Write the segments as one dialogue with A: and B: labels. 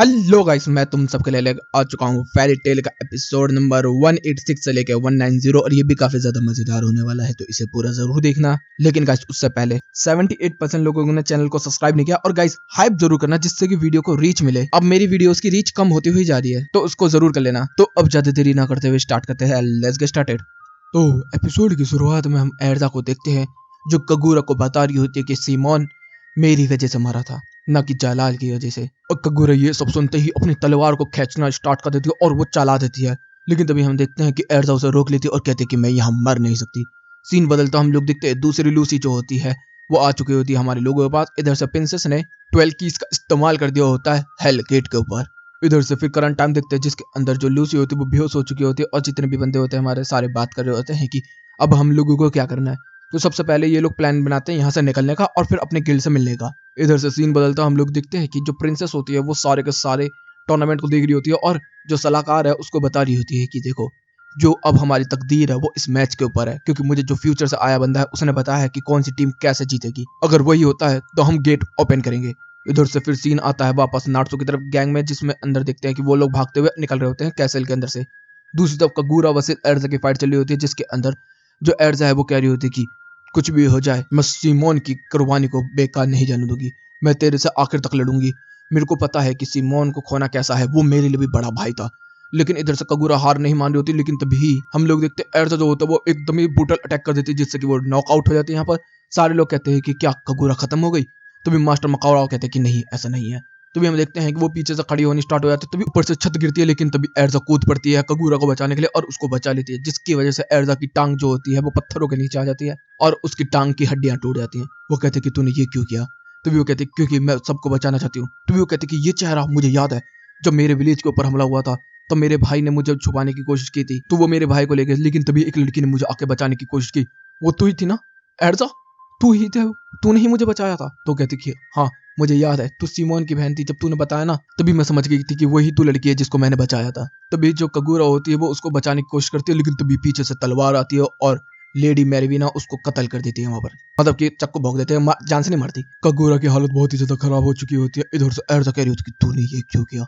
A: Hello guys, मैं तुम सबके लिए आ चुका हूँ फेरी टेल का एपिसोड नंबर 186 से लेके 190 और ये भी काफी ज्यादा मजेदार होने वाला है, तो इसे पूरा जरूर देखना। लेकिन गाइस उससे पहले 78% लोगों ने चैनल को सब्सक्राइब नहीं किया और गाइस हाइप जरूर करना जिससे कि वीडियो को रीच मिले। अब मेरी वीडियोस की रीच कम होती हुई जा रही है, तो उसको जरूर कर लेना। तो अब ज्यादा देरी ना करते हुए स्टार्ट करते हैं। Let's get started. तो एपिसोड की शुरुआत में हम एर्जा को देखते हैं जो कगूरा को बता रही होती है कि सीमोन मेरी वजह से मरा था, न कि जलाल की वजह से। और कगूरा ये सब सुनते ही अपनी तलवार को खींचना स्टार्ट कर देती है और वो चला देती है। लेकिन तभी हम देखते हैं कि एर्जा उसे रोक लेती है और कहती है कि मैं यहाँ मर नहीं सकती। सीन बदलता हम लोग देखते हैं दूसरी लूसी जो होती है वो आ चुकी होती है हमारे लोगों के पास। इधर से प्रिंसेस ने 12 कीज का इस्तेमाल कर दिया होता है हेल गेट के ऊपर। इधर से फिर करंट टाइम देखते हैं जिसके अंदर जो लूसी होती है वो बेहोश हो चुकी होती है और जितने भी बंदे होते हैं हमारे सारे बात कर रहे होते हैं कि अब हम लोगों को क्या करना है। तो सबसे पहले ये लोग प्लान बनाते हैं यहाँ से निकलने का और फिर अपने गिल्ड से मिलने का। इधर से सीन बदलता हम लोग देखते हैं कि जो प्रिंसेस होती है वो सारे के सारे टूर्नामेंट को देख रही होती है और जो सलाहकार है उसको बता रही होती है कि देखो जो अब हमारी तकदीर है वो इस मैच के ऊपर है, क्योंकि मुझे जो फ्यूचर से आया बंदा है उसने बताया है कि कौन सी टीम कैसे जीतेगी। अगर वही होता है तो हम गेट ओपन करेंगे। इधर से फिर सीन आता है वापस नार्सो की तरफ गैंग में, जिसमें अंदर देखते हैं कि वो लोग भागते हुए निकल रहे होते हैं कैसल के अंदर से। दूसरी तरफ कगूरा वर्सेस एर्जा की फाइट चल रही होती है, जिसके अंदर जो एर्जा है वो कह रही होती है कि कुछ भी हो जाए मैं सीमोन की कुर्बानी को बेकार नहीं जाने दूंगी, मैं तेरे से आखिर तक लड़ूंगी। मेरे को पता है कि सीमोन को खोना कैसा है, वो मेरे लिए भी बड़ा भाई था। लेकिन इधर से कगूरा हार नहीं मान रही होती। लेकिन तभी हम लोग देखते हैं एर्जा जो होता है वो एकदम ही ब्रूटल अटैक कर देती है जिससे कि वो नॉकआउट हो जाती है। यहाँ पर सारे लोग कहते हैं कि क्या कगूरा खत्म हो गई। तभी मास्टर मकाओ कहते हैं कि नहीं ऐसा नहीं है। तभी हम देखते हैं कि वो पीछे से खड़ी होनी स्टार्ट हो जाती है, तभी ऊपर से छत गिरती है। लेकिन तभी एर्जा कूद पड़ती है कगूरा को बचाने के लिए और उसको बचा लेती है, जिसकी वजह से एर्जा की टांग जो होती है वो पत्थरों के नीचे आ जाती है और उसकी टांग की हड्डियां टूट जाती हैं। वो कहते हैं कि तूने ये क्यों किया। तभी वो कहते हैं क्योंकि मैं सबको बचाना चाहती हूँ। तभी वो कहते हैं कि ये चेहरा मुझे याद है, जब मेरे विलेज के ऊपर हमला हुआ था तो मेरे भाई ने मुझे छुपाने की कोशिश की थी, तो वो मेरे भाई को ले गए। लेकिन तभी एक लड़की ने मुझे आके बचाने की कोशिश की। वो तू ही थी ना एर्जा, तू ही थे, तूने ही मुझे बचाया था। तो कहती कि हाँ मुझे याद है, तू सीमोन की बहन थी। जब तूने बताया ना तभी मैं समझ गई थी कि वही तू लड़की है जिसको मैंने बचाया था। तभी जो कगूरा होती है वो उसको बचाने की कोशिश करती है, लेकिन तभी पीछे से तलवार आती है और लेडी मेरविना उसको कत्ल कर देती है वहां पर, मतलब कि चक्कू भोंक देते हैं, जान से नहीं मारती। कगूरा की हालत बहुत ही ज्यादा खराब हो चुकी होती है। इधर से एर्जा कह रही होती है कि तूने ये क्यों किया।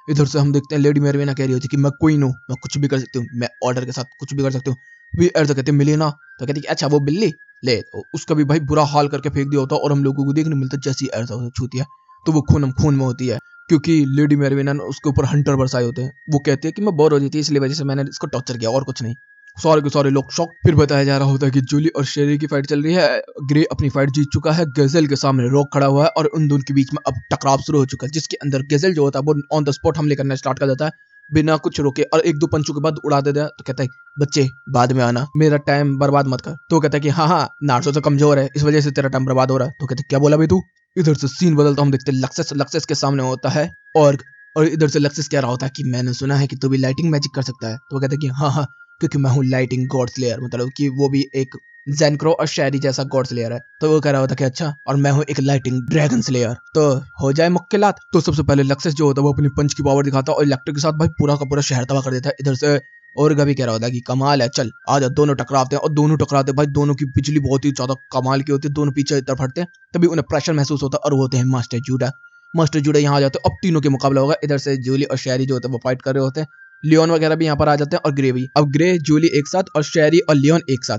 A: इधर से हम देखते हैं लेडी मेरविना कह रही होती है कि मैं क्वीन हूँ, मैं कुछ भी कर सकती हूँ, मैं ऑर्डर के साथ कुछ भी कर सकती हूँ। भी एर्जा कहते हैं मिली ना, तो कहती है अच्छा वो बिल्ली ले, तो उसका भी भाई बुरा हाल करके फेंक दिया होता है और हम लोगों को देखने मिलता है जैसी एर्जा उसे छूती है तो वो खून में होती है, क्योंकि लेडी मेरविना ने उसके ऊपर हंटर बरसाए होते हैं। वो कहती है कि मैं बोर हो रही थी इसलिए वजह से मैंने इसको टॉर्चर किया और कुछ नहीं। सारे के सारे लोग शॉक। फिर बताया जा रहा होता है कि जूली और शेरी की फाइट चल रही है। ग्रे अपनी फाइट जीत चुका है, गजेल के सामने रॉक खड़ा हुआ है और उन दोनों के बीच में अब टकराव शुरू हो चुका है, जिसके अंदर गजेल जो होता है वो ऑन द स्पॉट हमले करना स्टार्ट कर देता है बिना कुछ रोके और एक दो पंचों के बाद उड़ा देता है। तो कहता है बच्चे बाद में आना, मेरा टाइम बर्बाद मत कर। तो कहता है कि हाँ नार्सो तो कमजोर है, इस वजह से तेरा टाइम बर्बाद हो रहा है। तो कहते क्या बोला भाई तू। इधर से सीन बदलता हम देखते लक्सेस के सामने होता है और इधर से लक्सेस कह रहा होता है कि मैंने सुना है कि तू भी लाइटिंग मैजिक कर सकता है। तो वो कहता है कि हाँ क्योंकि मैं हूँ लाइटिंग गॉड स्लेयर, मतलब कि वो भी एक जेनक्रो और शेरी जैसा गॉड स्लेयर है। तो वो कह रहा होता कि अच्छा और मैं हूँ एक लाइटिंग ड्रैगन स्लेयर, तो हो जाए मुक्केलात। तो सबसे पहले लक्सेस जो होता है वो अपनी पंच की पावर दिखाता है और इलेक्ट्रिक के साथ भाई पूरा का पूरा शहर तबाह कर देता है। इधर से और भी कह रहा होता है कि कमाल है, चल आ जा, दोनों टकराते हैं। और दोनों टकराते हैं भाई, दोनों की बिजली बहुत ही ज्यादा कमाल की होती है, दोनों पीछे तरफ हटते हैं। तभी उन्हें प्रेशर महसूस होता है और वो होते हैं मास्टर जूडा यहाँ आ जाते हैं। अब तीनों के मुकाबला होगा। इधर से जूली और शेरी जो होते हैं वो फाइट कर रहे होते हैं। लियोन वगैरह भी यहाँ पर आ जाते हैं और ग्रे भी। अब ग्रे जूली एक साथ और शेरी और लियोन एक साथ,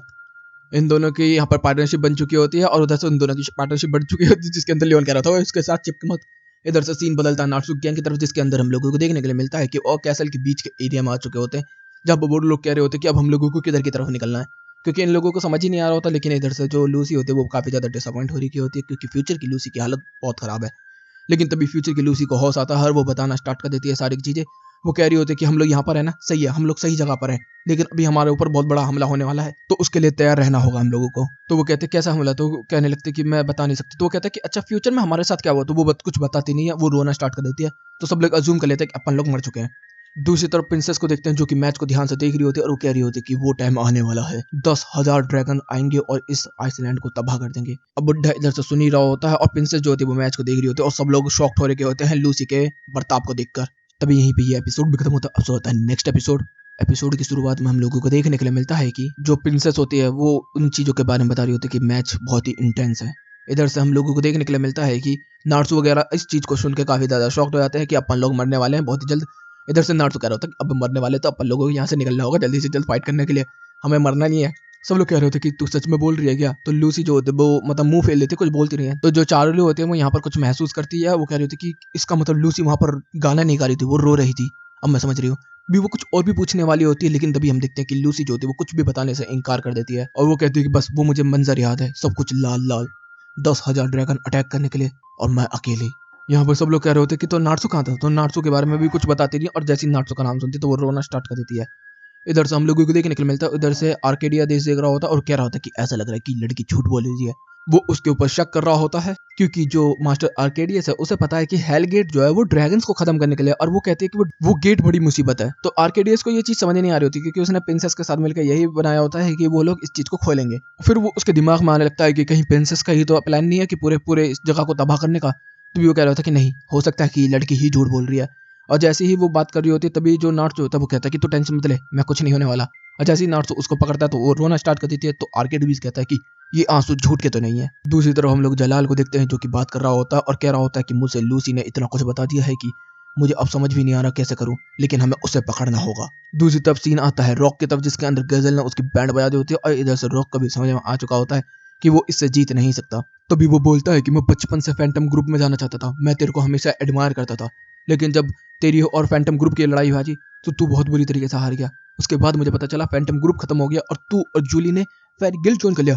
A: इन दोनों की यहाँ पर पार्टनरशिप बन चुकी होती है और उधर से उन दोनों की पार्टनरशिप बन चुकी होती है, जिसके अंदर लियोन कह रहा था इसके साथ चिपके मत। इधर से सीन बदलता है नार्सुक गैंग की तरफ, जिसके अंदर हम लोगों को देखने के लिए मिलता है कि ओ कैसल के बीच के एरिया में आ चुके होते हैं, जब वो लोग कह रहे होते हैं कि अब हम लोगों को किधर की तरफ निकलना है, क्योंकि इन लोगों को समझ ही नहीं आ रहा होता। लेकिन इधर से जो लूसी होती है वो काफी ज्यादा डिसअपॉइंट हो रही होती है, क्योंकि फ्यूचर की लूसी की हालत बहुत खराब है। लेकिन तभी फ्यूचर की लूसी को होश आता है और वो बताना स्टार्ट कर देती है सारी चीजें। वो कह रही होती है कि हम लोग यहाँ पर है ना, सही है, हम लोग सही जगह पर हैं, लेकिन अभी हमारे ऊपर बहुत बड़ा हमला होने वाला है, तो उसके लिए तैयार रहना होगा हम लोगों को। तो वो कहते हैं कैसा हमला। तो कहने लगते कि मैं बता नहीं सकती। तो वो कहता है कि अच्छा फ्यूचर में हमारे साथ क्या हुआ। तो वो कुछ बताती नहीं है, वो रोना स्टार्ट कर देती है। तो सब लोग अज्यूम कर लेते हैं कि अपन लोग मर चुके हैं। दूसरी तरफ प्रिंसेस को देखते हैं जो कि मैच को ध्यान से देख रही होती है और वो कह रही होती है कि वो टाइम आने वाला है, 10,000 ड्रैगन आएंगे और इस आइसलैंड को तबाह कर देंगे। अब बुड्ढा इधर से सुन ही रहा होता है और प्रिंसेस जो होती है वो मैच को देख रही होती है और सब लोग शॉक्ड हो रहे होते हैं लूसी के बर्ताव को देखकर। तभी यहीं पे ये एपिसोड भी खत्म होता है। अब होता है नेक्स्ट एपिसोड की शुरुआत में हम लोगों को देखने के लिए मिलता है कि जो प्रिंसेस होती है वो उन चीजों के बारे में बता रही होती है कि मैच बहुत ही इंटेंस है, इधर से हम लोगों को देखने के लिए मिलता है कि नार्सू वगैरह इस चीज को सुन के काफी ज्यादा शॉक्ड हो जाते हैं कि अपन लोग मरने वाले हैं बहुत ही जल्द। इधर से नार्सू कह रहा होता है अब मरने वाले तो अपन लोगों को यहाँ से निकलना होगा जल्दी से जल्द फाइट करने के लिए, हमें मरना नहीं है। सब लोग कह रहे थे कि तू सच में बोल रही है क्या? तो लूसी जो होती है वो मतलब मुंह फेर लेती है, कुछ बोलती नहीं है। तो जो चारों लोग होते हैं वो यहाँ पर कुछ महसूस करती है, वो कह रही थी कि इसका मतलब लूसी वहां पर गाना नहीं गा रही थी, वो रो रही थी। अब मैं समझ रही हूँ भी वो कुछ और भी पूछने वाली होती है, लेकिन तभी हम देखते हैं कि लूसी जो होती है वो कुछ भी बताने से इनकार कर देती है और वो कहती है कि बस वो मुझे मंजर याद है, सब कुछ लाल लाल, 10,000 ड्रैगन अटैक करने के लिए और मैं अकेले। यहाँ पर सब लोग कह रहे होते कि तो नार्सू कहाँ था? तो नार्सू के बारे में भी कुछ बताती नहीं और जैसे ही नार्सू का नाम सुनती तो वो रोना स्टार्ट कर देती है। इधर से हम लोगों को देखने के लिए मिलता है, इधर से आर्केडिया देश देख रहा होता है और कह रहा होता है कि ऐसा लग रहा है कि लड़की झूठ बोल रही है। वो उसके ऊपर शक कर रहा होता है क्योंकि जो मास्टर आर्केडियस है उसे पता है कि हेल गेट जो है वो ड्रैगन्स को खत्म करने के लिए, और वो कहती है कि वो गेट बड़ी मुसीबत है। तो आर्केडियस को ये चीज समझ नहीं आ रही होती क्योंकि उसने प्रिंसेस के साथ मिलकर यही बनाया होता है कि वो लोग इस चीज को खोलेंगे। फिर वो उसके दिमाग में आने लगता है कि कहीं प्रिंसेस का ही तो प्लान नहीं है कि पूरे पूरे इस जगह को तबाह करने का। तो भी वो कह रहा था कि नहीं हो सकता है कि लड़की ही झूठ बोल रही है। और जैसे ही वो बात कर रही होती है तभी जो नार्स होता है वो कहता है कि तू टेंशन मत ले, मैं कुछ नहीं होने वाला। और जैसे ही नार्स उसको पकड़ता है तो वो रोना स्टार्ट कर देती है। तो आर्केडियस कहता है कि ये आंसू झूठ के तो नहीं है। दूसरी तरफ हम लोग जलाल को देखते हैं जो कि बात कर रहा होता है और कह रहा होता है कि मुझसे लूसी ने इतना कुछ बता दिया है कि मुझे अब समझ भी नहीं आ रहा कैसे करूं, लेकिन हमें उसे पकड़ना होगा। दूसरी तरफ सीन आता है रॉक की तरफ जिसके अंदर गजल ने उसकी बैंड बजा दी होती है और इधर से रॉक को भी समझ में आ चुका होता है कि वो इससे जीत नहीं सकता। तभी वो बोलता है कि मैं बचपन से फैंटम ग्रुप में जाना चाहता था, मैं तेरे को हमेशा एडमायर करता था, लेकिन जब तेरी और फैंटम ग्रुप की लड़ाई हुई तो तू बहुत बुरी तरीके से हार गया। उसके बाद मुझे पता चला फैंटम ग्रुप खत्म हो गया और तू और जूली ने फेरी गिल्ड ज्वाइन कर लिया।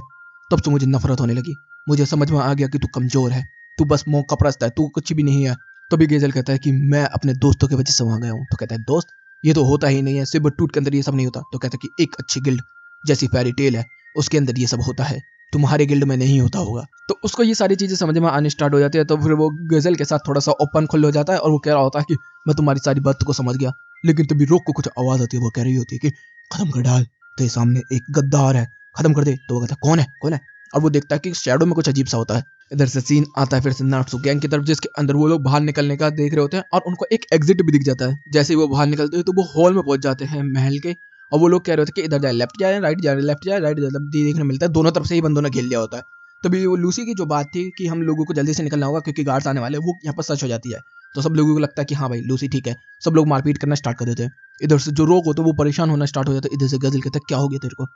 A: तब से मुझे नफरत होने लगी, मुझे समझ में आ गया कि तू कमजोर है, तू बस मौका परस्त है, तू कुछ भी नहीं है। तभी गेजल कहता है कि मैं अपने दोस्तों की वजह से वहां गया हूँ। तो कहता है दोस्त, ये तो होता ही नहीं है, सिर्फ टूट के अंदर ये सब नहीं होता। तो कहता है कि एक अच्छी गिल्ड जैसी फेरी टेल है उसके अंदर ये सब होता है, तुम्हारे गिल्ड में नहीं होता होगा। तो उसको ये सारी चीजें समझ में आने स्टार्ट हो जाती है। तो फिर वो गजल के साथ थोड़ा सा ओपन खुल हो जाता है और वो कह रहा होता है कि मैं तुम्हारी सारी बात को समझ गया। लेकिन तभी रोक को कुछ आवाज आती है, वो कह रही होती है कि खत्म कर डाल, तेरे सामने एक गद्दार है, खत्म कर दे। तो वो कहता है कौन है कौन है? और वो देखता है कि शैडो में कुछ अजीब सा होता है। इधर से सीन आता है फिर से नाट्सू गैंग की तरफ जिसके अंदर वो लोग बाहर निकलने का देख रहे होते हैं और उनको एक एग्जिट भी दिख जाता है। जैसे ही वो बाहर निकलते हैं तो वो हॉल में पहुंच जाते हैं महल के, और वो लोग कह रहे होते हैं कि इधर जाए, लेफ्ट जाए, राइट जाए, लेफ्ट जाए, राइट जाए। तब देखने मिलता है दोनों तरफ से ही बंदों ने घेर लिया होता है। तभी वो लूसी की जो बात थी कि हम लोगों को जल्दी से निकलना होगा क्योंकि गार्ड्स आने वाले, वो यहाँ पर सच हो जाती है। तो सब लोगों को लगता है कि हाँ भाई लूसी ठीक है, सब लोग मारपीट करना स्टार्ट कर देते हैं। इधर से जो रोक होता है वो परेशान होना स्टार्ट हो जाता है। इधर से गजल कहता है क्या हो गया तेरे को?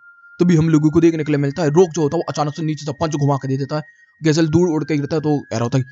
A: तभी हम लोगों को देखने के लिए मिलता है रोक जो होता है वो अचानक से नीचे से पंच घुमा कर दे देता है। गजल दूर उड़ के गिरता है तो कह रहा होता है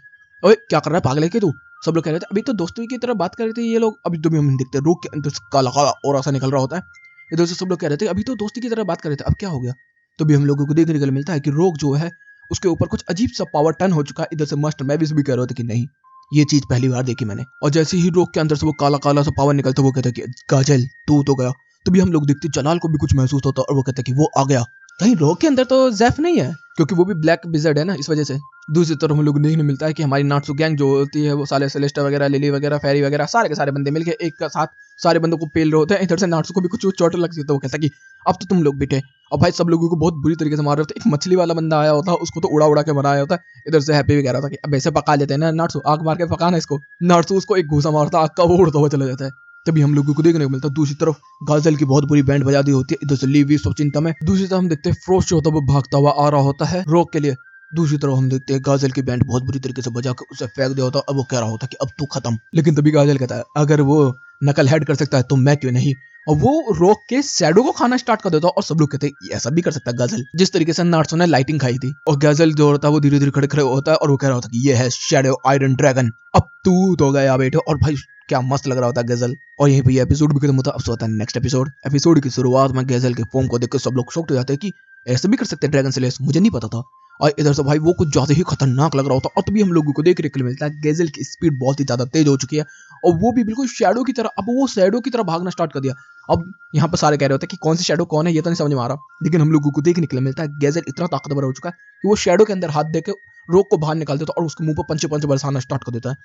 A: ओए क्या कर रहा है पागल है क्या तू? सब लोग कह रहे थे अभी तो दोस्ती की तरह बात कर रहे थे ये लोग, अभी तभी हम देखते हैं रोक के अंदर से काला काला और ऐसा निकल रहा होता है। इधर से सब लोग कह रहे थे अभी तो दोस्ती की तरह बात कर रहे थे, अब क्या हो गया? तो भी हम लोगों को देखने के लिए मिलता है कि रोक जो है उसके ऊपर कुछ अजीब सा पावर टर्न हो चुका है। इधर से मास्टर मैविस भी कह रहे थे कि नहीं ये चीज पहली बार देखी मैंने। और जैसे ही रोक के अंदर से वो काला काला सा पावर निकलता है वो कहता है कि काजल तू तो गया। तभी हम लोग देखते जलाल को भी कुछ महसूस होता है और वो कहता है कि वो आ गया। कहीं रोक के अंदर तो जैफ नहीं है क्योंकि वो भी ब्लैक विज़र्ड है ना, इस वजह से। दूसरी तरफ हम लोग देखने मिलता है कि हमारी नाट्सू गैंग जो होती है वो साले सेलेस्टा वगैरह, लिली वगैरह, फेरी वगैरह सारे के सारे बंदे मिलके एक साथ सारे बंदों को पेल रहे होते हैं। इधर से नाट्सू को भी कुछ चोट लग जाती है, वो कहता है कि अब तो तुम लोग बिटे। और भाई सब लोगों को बहुत बुरी तरीके से मार रहे होते। एक मछली वाला बंदा आया होता है उसको तो उड़ा उड़ा के मराया होता है। इधर से हैप्पी भी कह रहा था कि अब ऐसे पका लेते हैं ना नाट्सू, आग मार के पकाना इसको। नाट्सू उसको एक घूसा मारता आग का, वो उड़ता हुआ चला जाता है। तभी हम लोगों को देखने को मिलता है दूसरी तरफ गाजल की बहुत बुरी बैंड बजा दी होती है। इधर से लीवी सब चिंता में। दूसरी तरफ हम देखते हैं फ्रोस्ट जो होता है वो भागता हुआ आ रहा होता है रोक के लिए। दूसरी तरफ हम देखते हैं गाजल की बैंड बहुत बुरी तरीके से बजा कर उसे फेंक दिया होता है। अब वो कह रहा होता है कि अब तू खत्म। लेकिन तभी गाजल कहता है अगर वो नकल हेड कर सकता है तो मैं क्यों नहीं? और वो रोक के शैडो को खाना स्टार्ट कर देता है और सब लोग कहते हैं ऐसा भी कर सकता है गाजल, जिस तरीके से नार्सो ने लाइटिंग खाई थी। और गाजल जो होता है वो धीरे धीरे खड़े खड़े होता है और वो कह रहा होता है कि ये है शैडो आयरन ड्रैगन, अब तू तो गया बेटे। और भाई क्या मस्त लग रहा होता है गजल। और यहीं पे ये एपिसोड भी खत्म होता है। अब होता है नेक्स्ट एपिसोड की शुरुआत में गजल के फॉर्म को देखकर सब लोग शॉक्ड हो जाते हैं कि ऐसे भी कर सकते हैं ड्रैगन स्लेयर्स, मुझे नहीं पता था। और इधर से भाई वो कुछ ज्यादा ही खतरनाक लग रहा होता है। और तभी हम लोगों को देखने के लिए मिलता है गजल की स्पीड बहुत ही ज्यादा तेज हो चुकी है और वो भी बिल्कुल शैडो की तरह, अब वो शैडो की तरह भागना स्टार्ट कर दिया। अब यहाँ पर सारे कह रहे होते हैं कि कौन सी शैडो कौन है ये तो नहीं समझ में आ रहा, लेकिन हम लोगों को देखने के लिए मिलता है गैजेट इतना ताकतवर हो चुका है कि वो शैडो के अंदर हाथ देकर रोक को बाहर निकाल देता है और उसके मुंह पर पंचे पंचे बरसाना स्टार्ट कर देता है।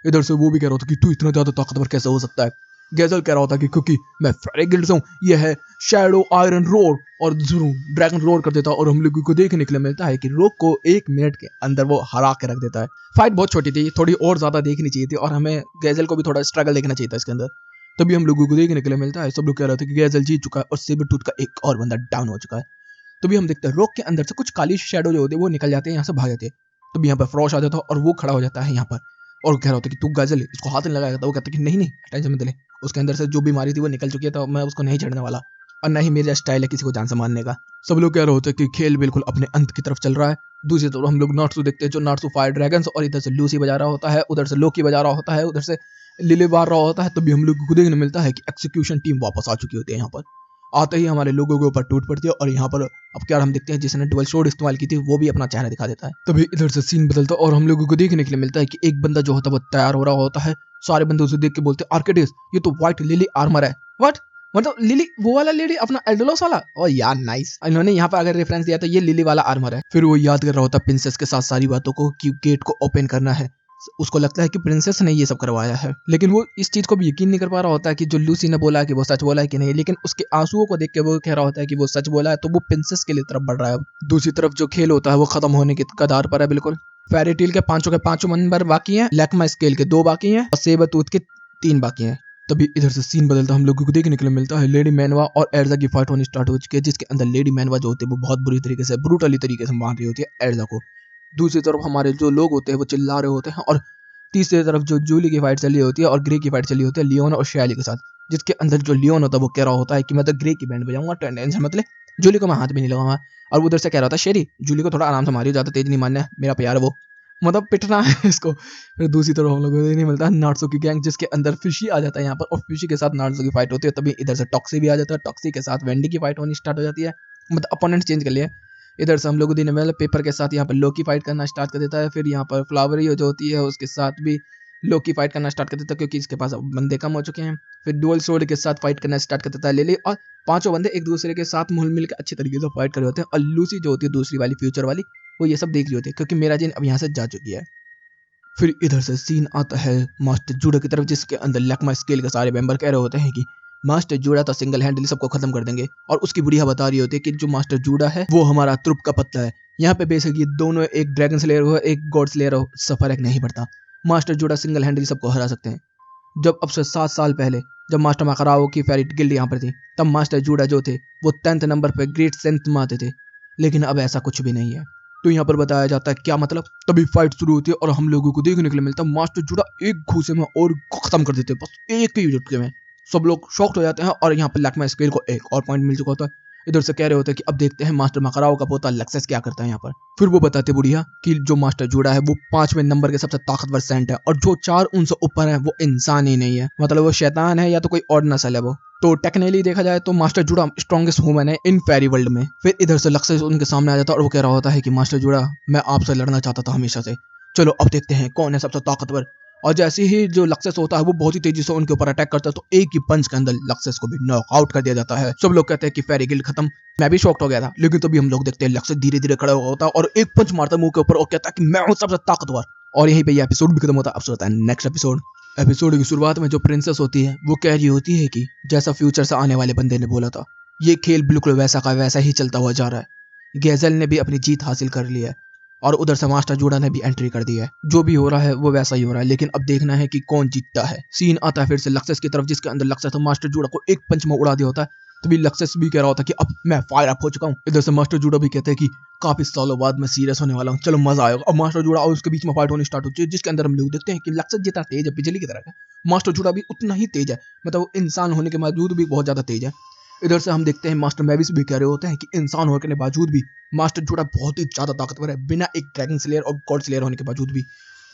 A: इधर से वो भी कह रहा था कि तू इतना ज्यादा ताकतवर कैसे हो सकता है? गैजल कह रहा होता कि क्योंकि मैं फेरी गिल्ड से हूँ, ये है शैडो आयरन रोर, और जरूर ड्रैगन रोर कर देता है। और हम लोगों को देखने के लिए मिलता है कि रोक को 1 मिनट के अंदर वो हरा के रख देता है। फाइट बहुत छोटी थी, थोड़ी और ज्यादा देखनी चाहिए थी और हमें गैजल को भी थोड़ा स्ट्रगल देखना चाहिए था इसके अंदर। तभी हम लोगों को देखने के लिए मिलता है सब लोग कह रहे थे कि गैजल जीत चुका है और सेबर टूथ का एक और बंदा डाउन हो चुका है। तभी हम देखते हैं रोक के अंदर से कुछ काली शैडो जो होती है वो निकल जाते हैं, यहाँ से भाग जाते हैं। तभी यहाँ पर फ्रॉश आ जाता है और वो खड़ा हो जाता है यहाँ पर और कह रहा होता है कि तू गजल इसको हाथ नहीं लगाएगा। तो वो कहता है कि नहीं नहीं टेंशन मत ले, उसके अंदर से जो बीमारी थी वो निकल चुकी है, तो मैं उसको नहीं छेड़ने वाला और ना ही मेरा स्टाइल है किसी को जान से मारने का। सब लोग कह रहे होते हैं कि खेल बिल्कुल अपने अंत की तरफ चल रहा है। दूसरी तरफ हम लोग नाट्सू देखते हैं, जो नाट्सू फायर ड्रैगन्स और इधर से लूसी बजा रहा होता है, उधर से लोकी बजा रहा होता है, उधर से लिली बार रहा होता है। तभी हम लोग को देखने मिलता है कि एक्सिक्यूशन टीम वापस आ चुकी होती है। यहाँ पर आते ही हमारे लोगों के ऊपर टूट पड़ती है और यहाँ पर अब क्या हम देखते हैं जिसने डुअल शॉट इस्तेमाल की थी वो भी अपना चेहरा दिखा देता है। तभी इधर से सीन बदलता है और हम लोगों को देखने के लिए मिलता है कि एक बंदा जो होता है वो तैयार हो रहा होता है। सारे बंदे उसे देख के बोलते हैं आर्किडिस ये तो व्हाइट लिली आर्मर है। व्हाट मतलब लिली वो वाला लेडी अपना एल्डोलोस वाला? ओ यार नाइस, इन्होंने यहाँ पर अगर रेफरेंस दिया तो ये लिली वाला आर्मर है। फिर वो याद कर रहा होता है प्रिंसेस के साथ सारी बातों को कि गेट को ओपन करना है। उसको लगता है कि प्रिंसेस ने ये सब करवाया है, लेकिन वो इस चीज को भी यकीन नहीं कर पा रहा होता है कि जो लूसी ने बोला है कि वो सच बोला है कि नहीं। लेकिन उसके आंसुओं को देख के वो कह रहा होता है कि वो सच बोला है, तो वो प्रिंसेस के लिए तरफ बढ़ रहा है। दूसरी तरफ जो खेल होता है वो खत्म होने की कगार पर है बिल्कुल। फेरी टेल के पांचों नंबर बाकी हैं, लैक्मा स्केल के 2 बाकी हैं और सेबर टूथ के 3 बाकी हैं। तभी इधर से सीन बदलता हम लोगों को देखने के लिए मिलता है लेडी मैनवा और एर्जा की फाइट होनी स्टार्ट हो चुकी है, जिसके अंदर लेडी मैनवा जो होती है वो बहुत बुरी तरीके से ब्रूटली तरीके से मार रही होती है एर्जा को। दूसरी तरफ हमारे जो लोग होते हैं वो चिल्ला रहे होते हैं और तीसरी तरफ जो जूली की फाइट चली होती है और ग्रे की फाइट चली होती है लियोन और शैली के साथ, जिसके अंदर जो लियोन होता है वो कह रहा होता है कि मैं तो ग्रे की बैंड बजाऊंगा, टेंशन मतलब जूली को मैं हाथ भी नहीं लगाऊंगा। और उधर से कह रहा था शेरी जूली को थोड़ा आराम से मारियो, ज्यादा तेज नहीं मारना है, मेरा प्यार है वो, मतलब पिटना है इसको। फिर दूसरी तरफ हम लोगों को नहीं मिलता है नाट्सू की गैंग, जिसके अंदर फिशी आ जाता है यहाँ पर और फिशी के साथ नाट्सू की फाइट होती है। तभी इधर से टॉक्सी भी आ जाता है, टॉक्सी के साथ वेंडी की फाइट होनी स्टार्ट हो जाती है, मतलब अपोनेंट चेंज कर लिया। इधर से हम लोग दिन में पेपर के साथ यहाँ पर लोकी फाइट करना स्टार्ट कर देता है। फिर यहाँ पर फ्लावरी जो होती है उसके साथ भी लोकी फाइट करना स्टार्ट कर देता है, क्योंकि इसके पास अब बंदे कम हो चुके हैं। फिर डुअल सोर्ड के साथ फाइट करना स्टार्ट कर देता है लिली, और पांचों बंदे एक दूसरे के साथ मिल मिल के अच्छे तरीके से फाइट कर रहे होते हैं। और लूसी जो होती है दूसरी वाली फ्यूचर वाली, वो ये सब देख रही होती है क्योंकि मेरा जिन अब यहाँ से जा चुकी है। फिर इधर से सीन आता है मास्टर जूडा की तरफ, जिसके अंदर लैक्मा स्केल के सारे मेंबर कह रहे होते हैं कि मास्टर जूडा तो सिंगल हैंडली सबको खत्म कर देंगे। और उसकी बुढ़िया बता रही होती है कि जो मास्टर जूडा है वो हमारा त्रुप का पत्ता है। यहाँ पे बेसिकली दोनों, एक ड्रैगन स्लेयर हो एक गॉड स्लेयर हो, सफर एक नहीं पड़ता। मास्टर जूडा सिंगल हैंडली सबको हरा सकते हैं। जब अब से 7 साल पहले जब मास्टर माकराओ की फेरी गिल्ड यहाँ पर थी, तब मास्टर जूडा जो थे वो 10th नंबर पे ग्रेट सेंथ में आते थे, लेकिन अब ऐसा कुछ भी नहीं है। तो यहाँ पर बताया जाता है क्या मतलब। तभी फाइट शुरू होती है और हम लोगों को देखने के लिए मिलता है मास्टर जूडा एक घूसे में और खत्म कर देते हैं, बस एक ही झटके में। सब लोग शॉक्ड हो जाते हैं और यहाँ पर लैक्मा स्केल को एक और पॉइंट मिल चुका होता है। इधर से कह रहे होते हैं कि अब देखते हैं मास्टर मकराओ का पोता लक्सेस क्या करता है यहाँ पर। फिर वो बताते बुढ़िया कि जो मास्टर जूडा है वो 5वें नंबर के सबसे ताकतवर सेंट है, और जो 4 उनसे ऊपर है वो इंसान ही नहीं है, मतलब वो शैतान है या तो कोई और नस्ल है वो। तो टेक्निकली देखा जाए तो मास्टर जूडा स्ट्रॉन्गेस्ट ह्यूमन है इन फेरी वर्ल्ड में। फिर इधर से लक्सेस उनके सामने आ जाता है और वो कह रहा होता है कि मास्टर जूडा मैं आपसे लड़ना चाहता था हमेशा से, चलो अब देखते हैं कौन है सबसे ताकतवर। और जैसे ही जो लक्सेस होता है वो बहुत ही तेजी से उनके ऊपर अटैक करता है, तो एक ही पंच के अंदर लक्सेस को भी नॉकआउट कर दिया जाता है। सब लोग कहते हैं कि फेरी गिल्ड खत्म। मैं भी शॉक्ड हो गया था, लेकिन तभी हम लोग देखते हैं लक्सेस धीरे धीरे खड़ा हुआ होता है और एक पंच मारता है मुंह के ऊपर और कहता है कि मैं हूं सबसे ताकतवर। और यहीं पे ये एपिसोड भी खत्म होता है। अब होता है नेक्स्ट एपिसोड की शुरुआत में जो प्रिंसेस होती है वो कह रही होती है कि जैसा फ्यूचर से आने वाले बंदे ने बोला था, ये खेल बिल्कुल वैसा का वैसा ही चलता हुआ जा रहा है। गैजल ने भी अपनी जीत हासिल कर ली है और उधर से मास्टर जूडा ने भी एंट्री कर दी है। जो भी हो रहा है वो वैसा ही हो रहा है, लेकिन अब देखना है कि कौन जीतता है। सीन आता है फिर से लक्सेस की तरफ, जिसके अंदर लक्सेस तो मास्टर जूडा को एक पंच में उड़ा दिया होता है। तभी लक्सेस भी कह रहा होता है कि अब मैं फायर अप हो चुका हूँ। इधर से मास्टर जूडा भी कहते हैं कि काफी सालों बाद मैं सीरियस होने वाला हूँ, चलो मजा आएगा। और मास्टर जूडा और उसके बीच में फाइट होनी स्टार्ट होती है, जिसके अंदर हम लोग देखते हैं कि लक्सेस जितना तेज है बिजली की तरह है, मास्टर जूडा भी उतना ही तेज है, मतलब वो इंसान होने के बावजूद भी बहुत ज्यादा तेज है। इधर से हम देखते हैं मास्टर मैविस भी कह रहे होते हैं कि इंसान होने के बावजूद भी मास्टर जूडा बहुत ही ज्यादा ताकतवर है, बिना एक ड्रैगन स्लेयर और गॉड स्लेयर होने के बावजूद भी।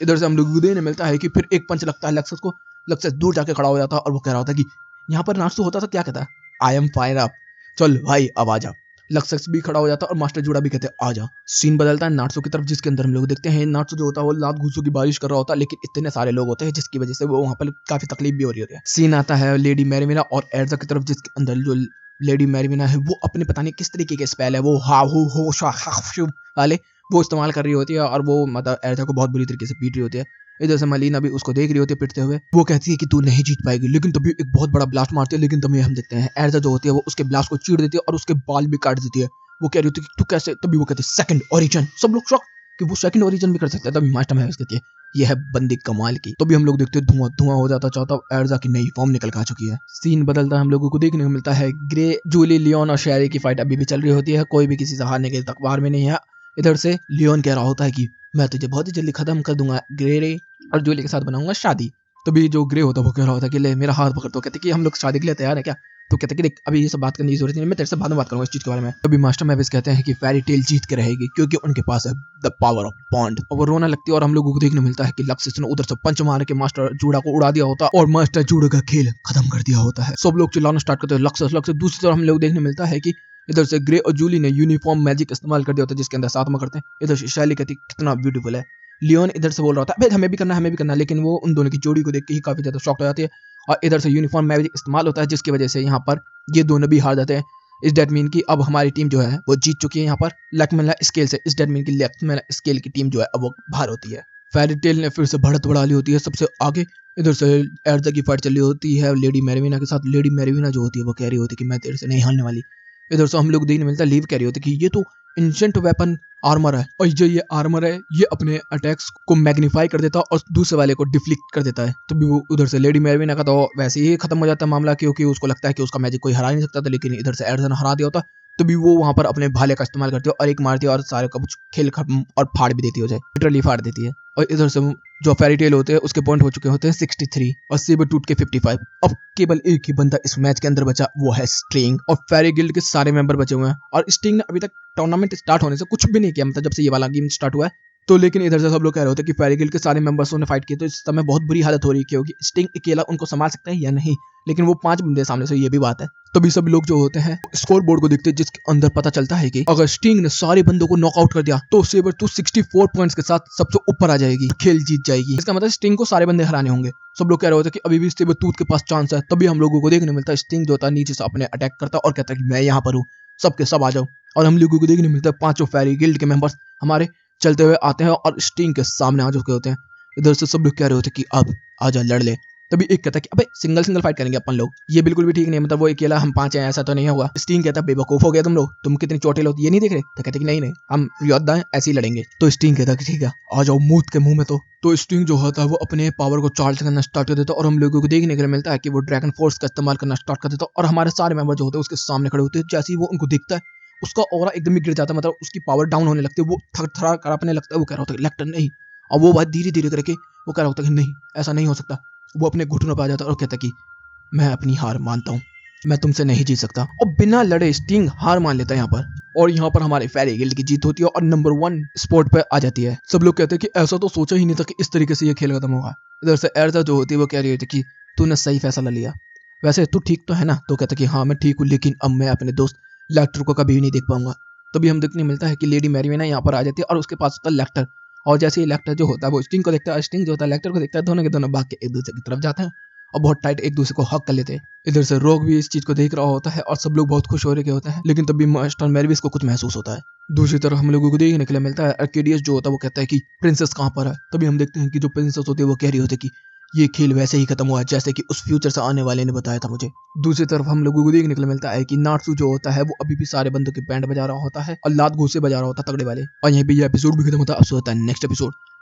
A: इधर से हम लोग देखने मिलता है कि फिर एक पंच लगता है लक्सेस को, लक्सेस दूर जाके खड़ा हो जाता है और वो कह रहा होता है कि यहाँ पर नाट्सू होता था क्या कहता है, आई एम फायर अप, चल भाई अब आ जा। लक्सेस भी खड़ा हो जाता है और मास्टर जूडा भी कहते हैं आ जा। सीन बदलता है नाट्सू की तरफ, जिसके अंदर हम लोग देखते हैं नाट्सू जो होता है वो लात घूसों की बारिश कर रहा होता है, लेकिन इतने सारे लोग होते हैं जिसकी वजह से वो वहाँ पर काफी तकलीफ भी हो रही होती है। सीन आता है लेडी मैरिमिना और एर्जा की तरफ, जिसके अंदर जो लेडी मैरिमिना है वो अपने पता नहीं किस तरीके के स्पेल है वो हाहू हो शू वाले वो इस्तेमाल कर रही होती है और वो मतलब एर्जा को बहुत बुरी तरीके से पीट रही होती है। इधर से मलीना भी उसको देख रही होती है पिटते हुए, वो कहती है कि तू नहीं जीत पाएगी, लेकिन तभी एक बहुत बड़ा ब्लास्ट मारती है। लेकिन तभी हम देखते हैं एर्जा जो होती है वो उसके ब्लास्ट को चीर देती है और उसके बाल भी काट देती है। वो कह रही होती है कि तू कैसे, तभी वो कहती है सेकंड ओरिजिन। सब लोग शॉक कि वो सेकंड ओरिजिन भी कर सकता है। तभी मास्टर मैविस कहती है ये है बंदी कमाल की। तो भी हम लोग देखते हैं धुआं धुआं हो जाता चाहता एर्जा की नई फॉर्म निकल आ चुकी है। सीन बदलता हम लोगों को देखने को मिलता है ग्रे, जूली, लियोन और शेरी की फाइट अभी भी चल रही होती है, कोई भी किसी से हारने के तकवार में नहीं है। इधर से लियोन कह रहा होता है कि मैं तुझे बहुत ही जल्दी खत्म कर दूंगा ग्रे और जूली के साथ बनाऊंगा शादी। तभी जो ग्रे होता है वो कह रहा होता है कि ले मेरा हाथ पकड़। तो कहते कि हम लोग शादी के लिए तैयार है क्या? तो कहते कि देख अभी ये सब बात करने की जरूरत नहीं है, मैं तेरे से बाद में बात करूंगा इस चीज के बारे में। तभी मास्टर मैविस कहते हैं कि फेरी टेल जीत के रहेगी क्योंकि उनके पास है द पावर ऑफ बॉन्ड। और वो रोना लगती है और हम लोगों को देखने मिलता है कि लक्ष्य ने उधर से पंच मार के मास्टर जूड़ा को उड़ा दिया होता और मास्टर जूड़ा का खेल खत्म कर दिया होता है। सब लोग चिल्लाना स्टार्ट करते हैं लक्ष्य। दूसरी तरफ हम लोग देखने मिलता है कि इधर से ग्रे और जूली ने यूनिफॉर्म मैजिक इस्तेमाल कर दिया होता है जिसके अंदर सातवा करते हैं। इधर से शैली कहती कितना ब्यूटीफुल है। लियोन इधर से बोल रहा था हमें भी करना, लेकिन वो उन दोनों की जोड़ी को देख के ही काफी ज्यादा शॉक हो जाती है। और इधर से यूनिफॉर्म मैजिक इस्तेमाल होता है जिसकी वजह से यहाँ पर ये दोनों भी हार जाते हैं। इस डेट मीन की अब हमारी टीम जो है वो जीत चुकी है यहाँ पर लैक्मेला स्केल से। इस डेट मीन की लैक्मेला स्केल की टीम जो है अब वो बाहर होती है। फेरी टेल ने फिर से बढ़त बढ़ा ली होती है सबसे आगे। इधर से एर्जा की फाइट चल रही होती है लेडी मेरविना के साथ। लेडी मेरविना जो होती है वो कह रही होती है कि मैं तेरे से नहीं हारने वाली। इधर से हम लोग देखने मिलता है लीव कह रही होती है कि ये तो एंशिएंट वेपन आर्मर है और जो ये आर्मर है ये अपने अटैक्स को मैग्नीफाई कर देता है और दूसरे वाले को डिफ्लिक्ट कर देता है। तो भी वो उधर से लेडी मेरविना का तो वैसे ही खत्म हो जाता है मामला क्योंकि उसको लगता है कि उसका मैजिक कोई हरा नहीं सकता था, लेकिन इधर से एर्जा ने हरा दिया होता। तो भी वो वहां पर अपने भाले का इस्तेमाल करती है और एक मारती है और सारे का कुछ खेल खत्म और फाड़ भी देती है, लिटरली फाड़ देती है। और इधर से जो फेरी टेल होते हैं उसके पॉइंट हो चुके होते हैं 63 और सेबर टूट के 55। अब केवल एक ही बंदा इस मैच के अंदर बचा, वो है स्टिंग। और फेरी गिल्ड के सारे मेंबर बचे हुए हैं और स्टिंग ने अभी तक टूर्नामेंट स्टार्ट होने से कुछ भी नहीं किया, मतलब जब से ये वाला गेम स्टार्ट हुआ है। तो लेकिन इधर से सब लोग कह रहे होते हैं कि फेरी गिल्ड के सारे मेंबर्स ने फाइट की तो इस समय बहुत बुरी हालत हो रही है क्योंकि स्टिंग अकेला उनको संभाल सकता है या नहीं, लेकिन वो 5 बंदे सामने से, ये भी बात है। तभी सब लोग जो होते हैं स्कोर बोर्ड को देखते हैं जिसके अंदर पता चलता है कि अगर स्टिंग ने सारे बंदों को नॉकआउट कर दिया तो सेबर टूथ 64 पॉइंट्स के साथ सबसे ऊपर आ जाएगी, खेल जीत जाएगी। इसका मतलब स्टिंग को सारे बंदे हराने होंगे। सब लोग कह रहे होते हैं कि अभी भी सेबर टूथ के पास चांस है। तभी हम लोगों को देखने मिलता है स्टिंग जो होता है नीचे से अपने अटैक करता है और कहता है कि मैं यहाँ पर हूँ, सबके सब आ जाओ। और हम लोगों को देखने मिलता है 5 फेरी गिल्ड के मेंबर्स हमारे चलते हुए आते हैं और स्टिंग के सामने आ चुके होते हैं। इधर से सब लोग कह रहे होते हैं कि अब आजा लड़ ले। तभी एक कहता है कि अबे सिंगल फाइट करेंगे अपन लोग, ये बिल्कुल भी ठीक नहीं है, मतलब वो अकेला हम 5 हैं ऐसा तो नहीं होगा। स्टिंग कहता है बेवकूफ हो गया तुम लोग, तुम कितनी चोटिल हो ये नहीं देख रहे? तो कहते कि नहीं हम योद्धा हैं ऐसे ही लड़ेंगे। तो स्टिंग कहता है कि ठीक है आ जाओ मूत के मुंह में। तो स्टिंग जो होता है वो अपने पावर को चार्ज करना स्टार्ट कर देता है और हम लोगों को देखने के लिए मिलता है कि वो ड्रैगन फोर्स का इस्तेमाल करना स्टार्ट कर देता है और हमारे सारे मेंबर जो होते हैं उसके सामने खड़े होते हैं। जैसे ही वो उनको दिखता है उसका ऑरा एकदम ही गिर जाता है, मतलब उसकी पावर डाउन होने लगती है, वो थर कांपने लगता है। वो कह रहा होता है लेक्टर नहीं, और वो बात धीरे धीरे करके वो कह रहा होता है कि नहीं ऐसा नहीं हो सकता। वो अपने घुटनों पर आ जाता है और कहता है कि मैं अपनी हार मानता हूँ, मैं तुमसे नहीं जीत सकता। और बिना लड़े स्टिंग हार मान लेता है यहाँ पर। और यहाँ पर हमारे फेरी गिल्ड की जीत होती है और नंबर 1 स्पॉट पे आ जाती है। सब लोग कहते हैं कि ऐसा तो सोचा ही नहीं था कि इस तरीके से ये खेल खत्म होगा। इधर से एर्जा जो होती है वो कह रही होती है कि तूने सही फैसला लिया, वैसे तू ठीक तो है ना? तो कहता है कि हाँ मैं ठीक हूँ, लेकिन अब मैं अपने दोस्त लेक्टर को कभी भी नहीं देख पाऊंगा। तभी हम देखने मिलता है कि लेडी मेरविना यहाँ पर आ जाती है और उसके पास होता है लेक्टर। और जैसे ही लेक्टर जो होता है वो स्टिंग को देखता है, स्टिंग जो होता है लेक्टर को देखता है, दोनों के दोनों भाग के एक दूसरे की तरफ जाते हैं और बहुत टाइट एक दूसरे को हक कर लेते हैं। इधर से रोग भी इस चीज को देख रहा होता है और सब लोग बहुत खुश हो रहे होते हैं, लेकिन तभी मास्टर मेरविस को कुछ महसूस होता है। दूसरी तरफ हम लोगों को देखने के लिए मिलता है आर्केडियस जो होता है वो कहता है कि प्रिंसेस कहाँ पर है। तभी हम देखते हैं कि जो प्रिंसेस होती है वो कह रही होती है कि ये खेल वैसे ही खत्म हुआ है जैसे कि उस फ्यूचर से आने वाले ने बताया था मुझे। दूसरी तरफ हम लोगों को देखने के लिए मिलता है कि नार्सू जो होता है वो अभी भी सारे बंदों की बैंड बजा रहा होता है और लात घूसे बजा रहा होता है तगड़े वाले। और यहीं पे ये एपिसोड भी खत्म होता है। अब होता है नेक्स्ट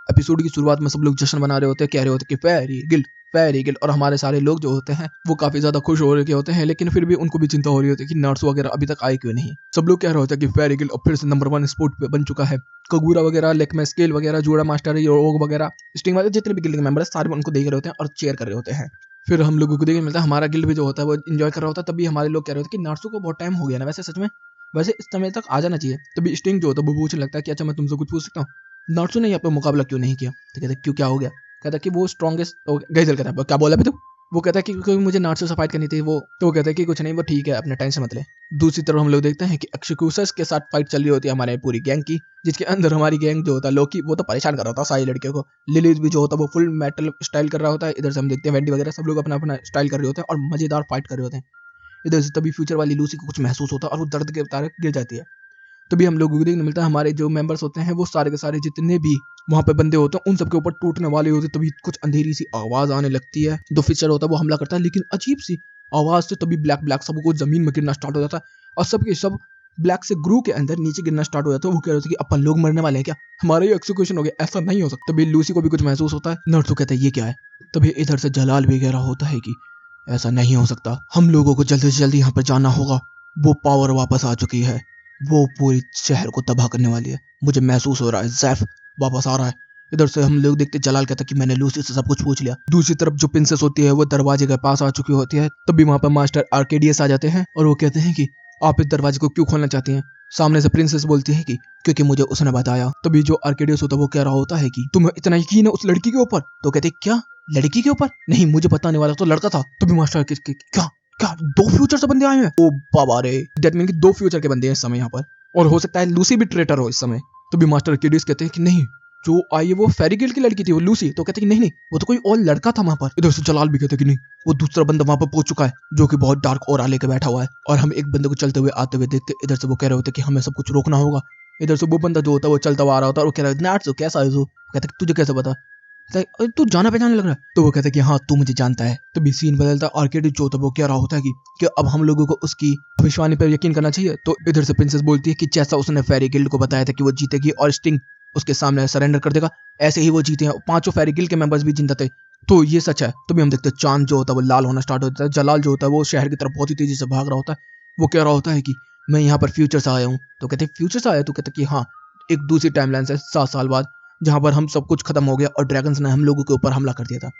A: एपिसोड की शुरुआत में सब लोग जश्न मना रहे होते हैं, कह रहे होते हैं कि फेरी गिल्ड और हमारे सारे लोग जो होते हैं वो काफी ज्यादा खुश हो रहे होते हैं, लेकिन फिर भी उनको भी चिंता हो रही होती है कि नर्स वगैरह अभी तक आए क्यों नहीं। सब लोग कह रहे होते हैं कि फेरी गिल्ड अब फिर से नंबर 1 स्पोर्ट पे बन चुका है। कगूरा वगैरह, लेकमे स्केल वगैरह, जोड़ा मास्टर, रोग वगैरह, स्टिंग वगैरह, जितने भी गिल्ड के मेंबर सारे उनको देख रहे होते हैं और चेयर कर रहे होते हैं। फिर हम लोगों को देखने मिलता है हमारा गिल्ड भी जो होता है वो एंजॉय कर रहा होता है। तभी हमारे लोग कह रहे होते हैं कि नार्सू को बहुत टाइम हो गया ना, वैसे सच में वैसे इस समय तक आ जाना चाहिए। तभी स्टिंग जो होता है वो पूछने लगता है कि अच्छा मैं तुमसे कुछ पूछ सकता हूँ, नार्सू ने यहाँ पे मुकाबला क्यों नहीं किया? तो कहता है क्यों क्या हो गया? कहता है कि वो स्ट्रॉन्गेस्ट गैजल कहता है क्या बोला भी तू? वो कहता है कि क्योंकि मुझे नार्सू से फाइट करनी थी वो। तो वो कहता है कि कुछ नहीं वो ठीक है अपने टेंशन मत ले। दूसरी तरफ हम लोग देखते हैं कि एक्सिक्यूशंस के साथ फाइट चल रही होती है हमारे पूरी गैंग की, जिसके अंदर हमारी गैंग जो होता है लोकी वो तो परेशान कर रहा होता है सारी लड़कियों को। लिलिथ भी जो होता है वो फुल मेटल स्टाइल कर रहा होता है। इधर से हम देखते हैं वेंडी वगैरह सब लोग अपना अपना स्टाइल कर रहे होते हैं और मजेदार फाइट कर रहे होते हैं। इधर से तभी फ्यूचर वाली लूसी को कुछ महसूस होता है और वो दर्द के तारे गिर जाती है। तभी हम लोगों को देखने मिलता है हमारे जो मेंबर्स होते हैं वो सारे के सारे जितने भी वहां पे बंदे होते हैं उन सबके ऊपर टूटने वाले होते हैं। तभी कुछ अंधेरी सी आवाज आने लगती है, जो फिशर होता है वो हमला करता है, लेकिन अजीब सी आवाज से तभी ब्लैक सबको जमीन में गिरना स्टार्ट हो जाता है और सबके सब ब्लैक से ग्रू के अंदर नीचे गिरना स्टार्ट हो जाता है। वो कह रहे थे कि अपन लोग मरने वाले हैं क्या, हमारा ये एक्सिक्यूशन हो गया, ऐसा नहीं हो सकता। तभी लूसी को भी कुछ महसूस होता है। नर्सू कहता है ये क्या है? तभी इधर से जलाल भी कह रहा होता है कि ऐसा नहीं हो सकता, हम लोगों को जल्दी से जल्दी यहाँ पर जाना होगा, वो पावर वापस आ चुकी है, वो पूरी शहर को तबाह करने वाली है। मुझे महसूस हो रहा है ज़ैफ वापस आ रहा है। इधर से हम लोग देखते जलाल कहता है कि मैंने लूसी से सब कुछ पूछ लिया। दूसरी तरफ जो प्रिंसेस होती है वो दरवाजे के पास आ चुकी होती है। तभी वहाँ पर मास्टर आर्केडियस आ जाते हैं और वो कहते हैं कि आप इस दरवाजे को क्यों खोलना चाहती हैं। सामने से प्रिंसेस बोलती है कि क्योंकि मुझे उसने बताया। तभी जो आर्केडियस होता है वो कह रहा होता है कि तुम्हें इतना यकीन है उस लड़की के ऊपर। तो कहते क्या लड़की के ऊपर? नहीं, मुझे बताने वाला तो लड़का था। तभी मास्टर क्या क्या 2 फ्यूचर से बंदे आए हैं? ओ बाबा रे, दैट मीन कि 2 फ्यूचर के बंदे हैं इस समय यहाँ पर, और हो सकता है लूसी भी ट्रेटर हो इस समय। तो भी मास्टर किडिस कहते हैं कि नहीं, जो आई है वो फेरी गिल्ड की लड़की थी, वो लूसी। तो कहते हैं कि नहीं नहीं, वो तो कोई और लड़का था वहां पर। इधर से जलाल भी कहते हैं कि नहीं, वो दूसरा बंदा वहां पर पहुंच चुका है जो कि बहुत डार्क और लेके बैठा हुआ है, और हम एक बंदे को चलते हुए आते हुए देखते। इधर से वो कह रहे होते कि हमें सब कुछ रोकना होगा। इधर से वो बंदा जो होता है वो चलता हुआ आ रहा होता है और वो कह रहा है नाट्स कैसा है? कहते तुझे कैसे पता? अरे तू जाना पहचाने लग रहा है। तो वो कहता है कि हाँ तू मुझे जानता है। तभी सीन बदलता है। आर्केडी जो होता है वो कह रहा होता है कि अब हम लोगों को उसकी भविष्यवाणी पर यकीन करना चाहिए। तो इधर से प्रिंसेस बोलती है कि जैसा उसने फेरी गिल्ड को बताया था कि वो जीतेगी और स्टिंग उसके सामने सरेंडर कर देगा, ऐसे ही वो जीते हैं। 5 फेरी गिल्ड के मेंबर्स भी जिंदा थे, तो ये सच है। तभी हम देखते हैं चांद जो होता है वो लाल होना स्टार्ट होता है। जलाल जो होता है वो शहर की तरफ बहुत ही तेजी से भाग रहा होता है। वो कह रहा होता है कि मैं यहाँ पर फ्यूचर से आया हूँ। तो कहते फ्यूचर से आया? तो कहते कि हाँ, एक दूसरी टाइमलाइन से 7 साल बाद, जहां पर हम सब कुछ खत्म हो गया और ड्रैगन्स ने हम लोगों के ऊपर हमला कर दिया था।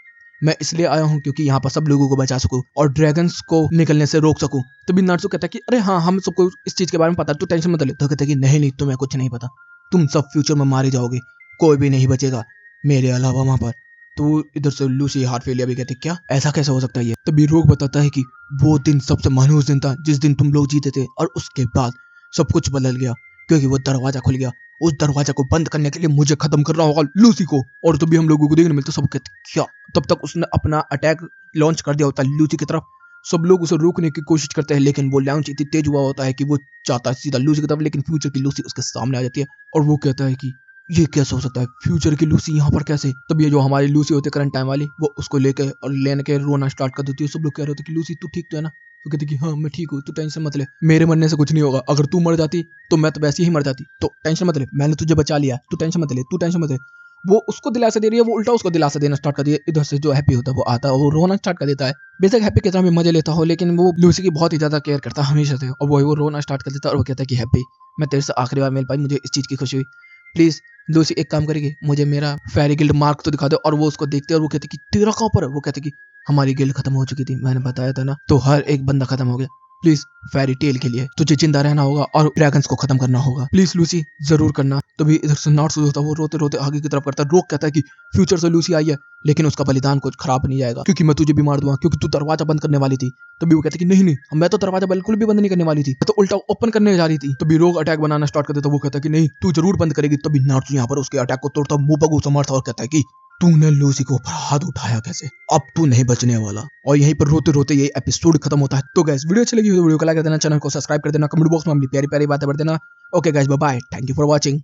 A: मैं इसलिए आया हूँ क्योंकि यहाँ पर सब लोगों को बचा सकूं और ड्रैगन्स को निकलने से रोक सकूं। तभी नार्सो कहता है कि अरे हाँ, हम सबको इस चीज के बारे में पता है, तू टेंशन मत ले। तो कहता है कि नहीं नहीं, तुम्हें कुछ नहीं पता, तुम सब फ्यूचर में मारे जाओगे, कोई भी नहीं बचेगा मेरे अलावा वहां पर। तो इधर से लूसी हार्ट फेलियर भी कहती क्या ऐसा कैसे हो सकता है ये? तभी रोग बताता है कि वो दिन सबसे मनहूस दिन था जिस दिन तुम लोग जीते थे, और उसके बाद सब कुछ बदल गया क्योंकि वो दरवाजा खुल गया। उस दरवाजा को बंद करने के लिए मुझे खत्म करना होगा लूसी को। और तभी हम लोगों को देखने मिलता सब कहते क्या, तब तक उसने अपना अटैक लॉन्च कर दिया होता है लूसी की तरफ। सब लोग उसे रोकने की कोशिश करते हैं, लेकिन वो लॉन्च इतनी तेज हुआ होता है कि वो चाहता है सीधा लूसी की तरफ, लेकिन फ्यूचर की लूसी उसके सामने आ जाती है और वो कहता है कि ये कैसे हो सकता है, फ्यूचर की लूसी यहाँ पर कैसे? तब ये जो हमारी लूसी होती है करंट टाइम वाली, वो उसको लेके और लेने के रोना स्टार्ट कर देती है। सब लोग कह रहे होते कि लूसी तू ठीक तो है ना? तो कहती कि हाँ मैं ठीक हूँ, तू टेंशन मत ले, मेरे मरने से कुछ नहीं होगा। अगर तू मर जाती तो मैं तो वैसे ही मर जाती, तो टेंशन मत ले, मैंने तुझे बचा लिया, तू टेंशन मत ले, तू टेंशन मत ले। वो उसको दिलासा दे रही है, वो उल्टा उसको दिलासा देना स्टार्ट कर दिया। इधर से जो हैप्पी होता है वो आता है और वो रोना स्टार्ट कर देता है। बेशक हैप्पी कितना भी मजे लेता हो, लेकिन वो लूसी की बहुत ही ज्यादा केयर करता है हमेशा से, और वो रोना स्टार्ट कर देता है और वो कहता है कि हैप्पी, मैं तेरे से आखिरी बार मिल पाई, मुझे इस चीज की खुशी हुई, प्लीज लूसी एक काम करेगी, मुझे मेरा फेरी गिल्ड मार्क तो दिखा दे। और वो उसको देखते और वो कहते कि तेरा कहाँ पर है? वो कहते कि हमारी गिल्ड खत्म हो चुकी थी, मैंने बताया था ना, तो हर एक बंदा खत्म हो गया। प्लीज फेरी टेल के लिए तुझे जिंदा रहना होगा और ड्रैगन्स को खत्म करना होगा, प्लीज लूसी जरूर करना। तभी इधर से नॉट होता है, वो रोते रोते आगे की तरफ करता है। रोक कहता है कि फ्यूचर से लूसी आई है, लेकिन उसका बलिदान कुछ खराब नहीं जाएगा क्योंकि मैं तुझे भी मार दूंगा, क्योंकि तू दरवाजा बंद करने वाली थी। तभी वो कहते कि नहीं नहीं, मैं तो दरवाजा बिल्कुल भी बंद नहीं करने वाली थी, मैं तो उल्टा ओपन करने जा रही थी। तभी रोग अटैक बनाना स्टार्ट कर देता। वो कहता है कि नहीं तू जरूर बंद करेगी। तभी नार्सो यहाँ पर उसके अटैक को तोड़ता, मुंह पर घूसा मारता और कहता है कि तूने लूसी के ऊपर हाथ उठाया कैसे, अब तू नहीं बचने वाला। और यहीं पर रोते रोते ये एपिसोड खत्म होता है। तो गाइस वीडियो अच्छी लगी तो वीडियो को लाइक कर देना, चैनल को सब्सक्राइब कर देना, कमेंट बॉक्स में अपनी प्यारी प्यारी बातें बढ़ देना। Okay guys, bye bye, thank you for watching.